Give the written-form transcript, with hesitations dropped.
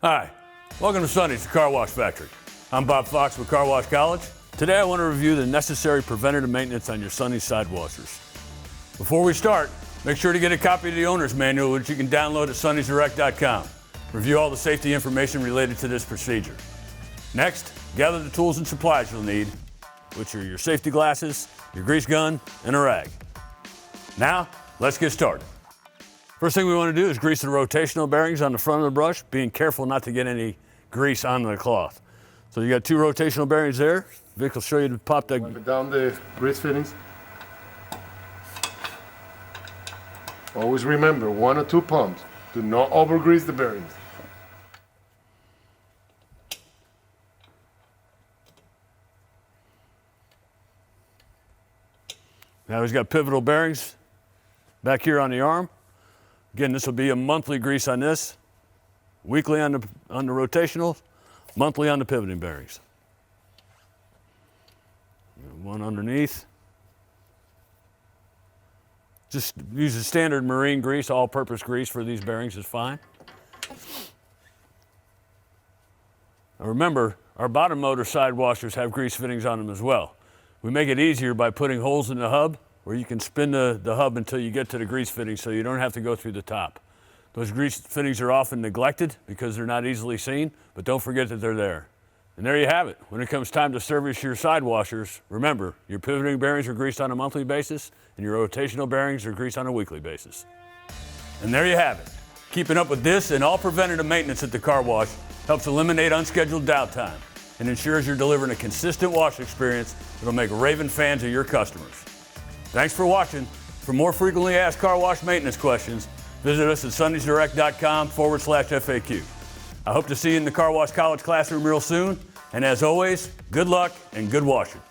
Hi, welcome to Sonny's, the Car Wash Factory. I'm Bob Fox with Car Wash College. Today I want to review the necessary preventative maintenance on your Sonny side washers. Before we start, make sure to get a copy of the owner's manual, which you can download at sonnysdirect.com. Review all the safety information related to this procedure. Next, gather the tools and supplies you'll need, which are your safety glasses, your grease gun, and a rag. Now, let's get started. First thing we want to do is grease the rotational bearings on the front of the brush, being careful not to get any grease on the cloth. So you got two rotational bearings there. Vic will show you to pop that. Wipe it down the grease fittings. Always remember, 1 or 2 pumps. Do not over-grease the bearings. Now he's got pivotal bearings back here on the arm. Again, this will be a monthly grease on this, weekly on the rotational, monthly on the pivoting bearings. One underneath. Just use a standard marine grease, all-purpose grease for these bearings is fine. Now remember, our bottom motor side washers have grease fittings on them as well. We make it easier by putting holes in the hub where you can spin the hub until you get to the grease fitting so you don't have to go through the top. Those grease fittings are often neglected because they're not easily seen, but don't forget that they're there. And there you have it. When it comes time to service your side washers, remember, your pivoting bearings are greased on a monthly basis and your rotational bearings are greased on a weekly basis. And there you have it. Keeping up with this and all preventative maintenance at the car wash helps eliminate unscheduled downtime and ensures you're delivering a consistent wash experience that'll make raving fans of your customers. Thanks for watching. For more frequently asked car wash maintenance questions, visit us at sonnysdirect.com/FAQ. I hope to see you in the Car Wash College classroom real soon. And as always, good luck and good washing.